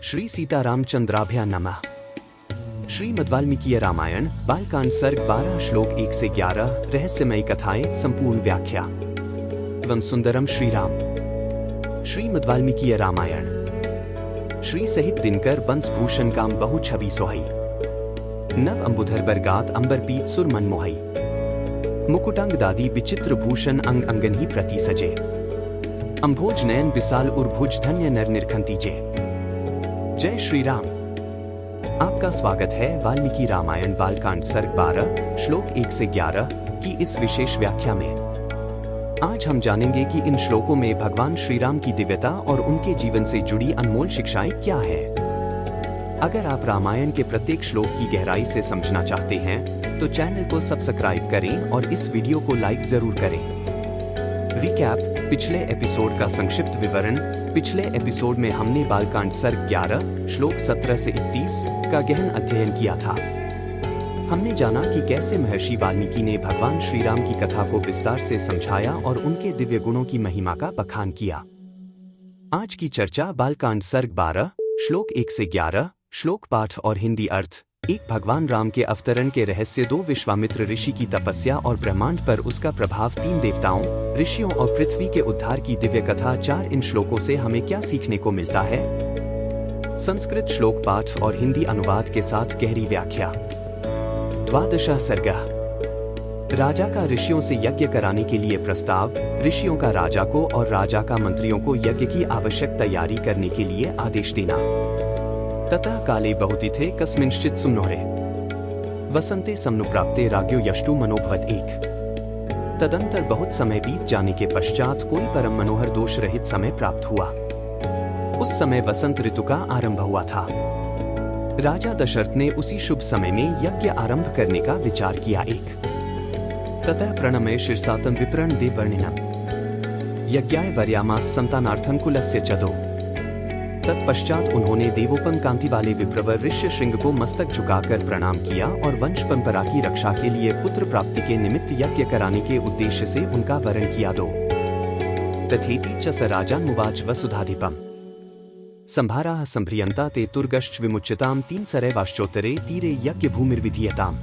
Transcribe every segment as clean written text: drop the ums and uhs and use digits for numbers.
श्री सीतारामचंद्राभ्या नमः। श्रीमद् वाल्मीकि रामायण बालकांड सर्ग 12 श्लोक 1 से 11 रहस्यमयी कथाएं संपूर्ण व्याख्या। वं सुंदरम श्रीराम। श्रीमद् वाल्मीकि रामायण। श्री सहित दिनकर बंस भूषण काम बहु छवि सोहई। नव अंबुधर बरगात अंबर पीत सुर मन मोहई। मुकुटांग दादी विचित्र भूषण अंग अंगन ही प्रति सजे। अंभोज नयन विशाल उर्भुज धन्य नर निरखंती जे। जय श्री राम। आपका स्वागत है वाल्मीकि रामायण बालकांड सर्ग 12 श्लोक 1 से 11 की इस विशेष व्याख्या में। आज हम जानेंगे कि इन श्लोकों में भगवान श्री राम की दिव्यता और उनके जीवन से जुड़ी अनमोल शिक्षाएं क्या है। अगर आप रामायण के प्रत्येक श्लोक की गहराई से समझना चाहते हैं तो चैनल को सब्सक्राइब करें और इस वीडियो को लाइक जरूर करें। रिकैप, पिछले एपिसोड का संक्षिप्त विवरण। पिछले एपिसोड में हमने बालकांड सर्ग 11 श्लोक 17 से 31 का गहन अध्ययन किया था। हमने जाना कि कैसे महर्षि वाल्मीकि ने भगवान श्री राम की कथा को विस्तार से समझाया और उनके दिव्य गुणों की महिमा का बखान किया। आज की चर्चा बालकांड सर्ग 12 श्लोक 1 से 11 श्लोक पाठ और हिंदी अर्थ। 1 भगवान राम के अवतरण के रहस्य। 2 विश्वामित्र ऋषि की तपस्या और ब्रह्मांड पर उसका प्रभाव। 3 देवताओं, ऋषियों और पृथ्वी के उद्धार की दिव्य कथा। 4 इन श्लोकों से हमें क्या सीखने को मिलता है। संस्कृत श्लोक पाठ और हिंदी अनुवाद के साथ गहरी व्याख्या। द्वादशः सर्गः। राजा का ऋषियों से यज्ञ कराने के लिए प्रस्ताव। ऋषियों का राजा को और राजा का मंत्रियों को यज्ञ की आवश्यक तैयारी करने के लिए आदेश देना। ततः काले बहुतिथे कस्मिंश्चित् सुम्नोरे वसंते सम्नुप्राप्ते राज्ञो यष्टु मनोभवत्। 1 तदंतर बहुत समय बीत जाने के पश्चात कोई परम मनोहर दोष रहित समय प्राप्त हुआ। उस समय वसंत ऋतु का आरंभ हुआ था। राजा दशरथ ने उसी शुभ समय में यज्ञ आरंभ करने का विचार किया। 1 ततः प्रणमय शीर्षातन विप्रण देवर्णिनम् यज्ञाय वर्यामास संतानार्थं कुलस्य च 2 तत्पश्चात उन्होंने देवोपम कांति वाले विप्रवर ऋष्य श्रृंग को मस्तक झुकाकर प्रणाम किया और वंश परंपरा की रक्षा के लिए पुत्र प्राप्ति के निमित्त यज्ञ कराने के उद्देश्य से उनका वरण किया। 2 तथेति च स राजानुवाच वसुधाधिपम् संभाराः संभ्रियन्ता ते तुर्गश्च विमुच्यताम् 3 सरैवाश्चोत्तरे तीरे यज्ञ भूमिर्विधीयताम्।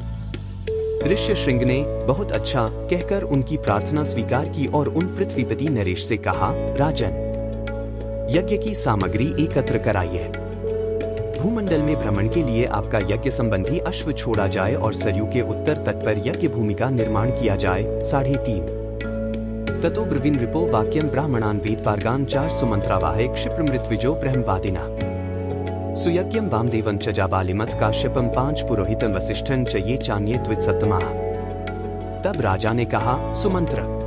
ऋष्य श्रृंग ने बहुत अच्छा कहकर उनकी प्रार्थना स्वीकार की और उन पृथ्वीपति नरेश से कहा, राजन, यज्ञ की सामग्री एकत्र कराइए। भूमंडल में भ्रमण के लिए आपका यज्ञ संबंधी अश्व छोड़ा जाए और सरयू के उत्तर तट पर यज्ञ भूमि का निर्माण किया जाए। 3:30 ततो ब्रवीन रिपो वाक्यम ब्राह्मणान वेदपार्गान 4 सुमंत्रावाहे क्षिप्रमृत्विजो ब्रह्मवादिना सुयज्ञम वामदेवं च जाबालिमथ काश्यपम 5 पुरोहितम वसिष्ठं च ये चान्ये द्विजसत्तमाः। तब राजा ने कहा, सुमंत्र,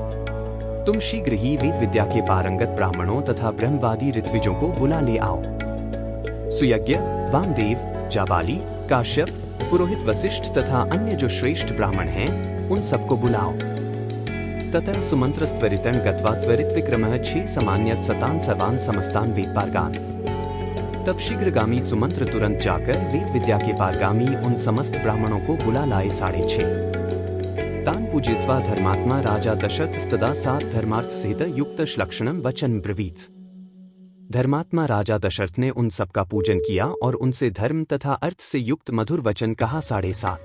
तुम शीघ्र ही वेद विद्या के पारंगत ब्राह्मणों तथा ब्रह्मवादी ऋत्विजों को बुला ले आओ। सुयज्ञ, वामदेव, जाबाली, काश्यप, पुरोहित वशिष्ठ तथा अन्य जो श्रेष्ठ ब्राह्मण हैं, उन सबको बुलाओ। ततः सुमंत्रस्त्वरितं गत्वा त्वरित विक्रमः 6 समान्यत सतान सर्वान समस्तान वेदपारगान। तब शीघ्रगामी सुमंत्र तुरंत जाकर वेद विद्या के पारगामी उन समस्त ब्राह्मणों को बुला लाए। 6:30 तान पूजित्वा धर्मात्मा राजा दशरथस्तदा 7 धर्मार्थ सहित युक्त श्लक्षणम वचन ब्रवीत। धर्मात्मा राजा दशरथ ने उन सबका पूजन किया और उनसे धर्म तथा अर्थ से युक्त मधुर वचन कहा। 7:30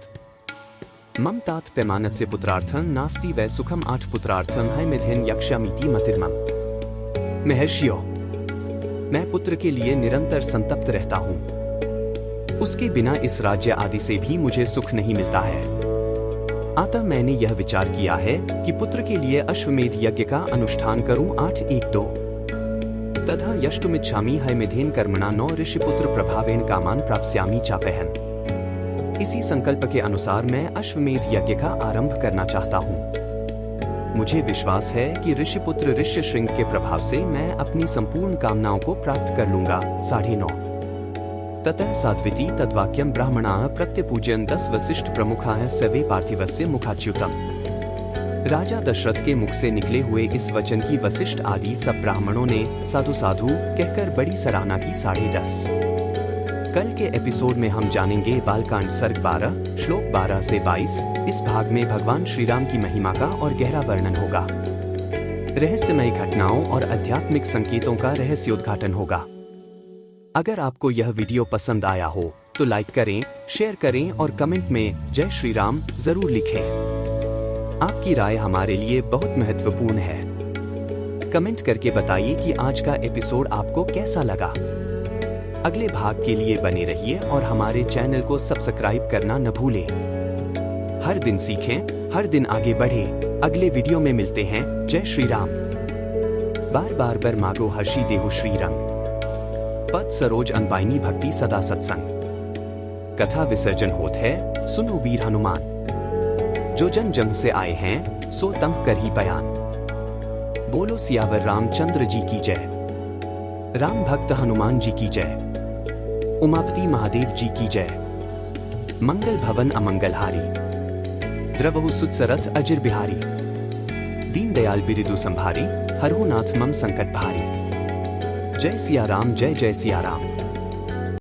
मम तात पैमानस्य पुत्रार्थं नास्ति वै सुखम 8 पुत्रार्थं हैमिधेन यक्ष्यामीति मतिर्मम। महर्षियों, मैं पुत्र के लिए निरंतर संतप्त रहता हूँ। उसके बिना इस राज्य आदि से भी मुझे सुख नहीं मिलता है। अतः मैंने यह विचार किया है कि पुत्र के लिए अश्वमेध यज्ञ का अनुष्ठान करूं। 8:1-2 तथा यष्टुमिच्छामि हैमिधेन कर्मणा 9 ऋषिपुत्र प्रभावेन कामान प्राप्स्यामि चापहन। इसी संकल्प के अनुसार मैं अश्वमेध यज्ञ का आरंभ करना चाहता हूँ। मुझे विश्वास है कि ऋषिपुत्र ऋष्य श्रृंग के प्रभाव से मैं अपनी संपूर्ण कामनाओं को प्राप्त कर लूंगा। 9:30 ततः साध्विति तद्वाक्यम ब्राह्मणाः प्रत्यपूजयन् 10 वसिष्ठ प्रमुखाः सवे पार्थिवस्य मुखाच्युतम्। राजा दशरथ के मुख से निकले हुए इस वचन की वशिष्ठ आदि सब ब्राह्मणों ने साधु साधु कहकर बड़ी सराहना की। 10:30 कल के एपिसोड में हम जानेंगे बालकांड सर्ग 12 श्लोक 12 से 22। इस भाग में भगवान श्री राम की महिमा का और गहरा वर्णन होगा। रहस्यमय घटनाओं और आध्यात्मिक संकेतों का रहस्योद्घाटन होगा। अगर आपको यह वीडियो पसंद आया हो तो लाइक करें, शेयर करें और कमेंट में जय श्री राम जरूर लिखें। आपकी राय हमारे लिए बहुत महत्वपूर्ण है। कमेंट करके बताइए कि आज का एपिसोड आपको कैसा लगा। अगले भाग के लिए बने रहिए और हमारे चैनल को सब्सक्राइब करना न भूलें। हर दिन सीखें, हर दिन आगे बढ़े। अगले वीडियो में मिलते हैं। जय श्री राम। बार बार बर मागो हर्षी देहु श्री रंग। पद सरोज अनपाइनी भक्ति सदा सत्संग। कथा विसर्जन होत है, सुनो वीर हनुमान। जो जन जंग से आए हैं सो तंग कर ही बयान। बोलो सियावर रामचंद्र जी की जय। राम भक्त हनुमान जी की जय। उमापति महादेव जी की जय। मंगल भवन अमंगलहारी। द्रवहु सुत सरथ अजिर बिहारी। दीन दयाल बिरिदु संभारी। हरहु नाथ मम संकट भारी। जय सिया राम, जय जय सिया राम।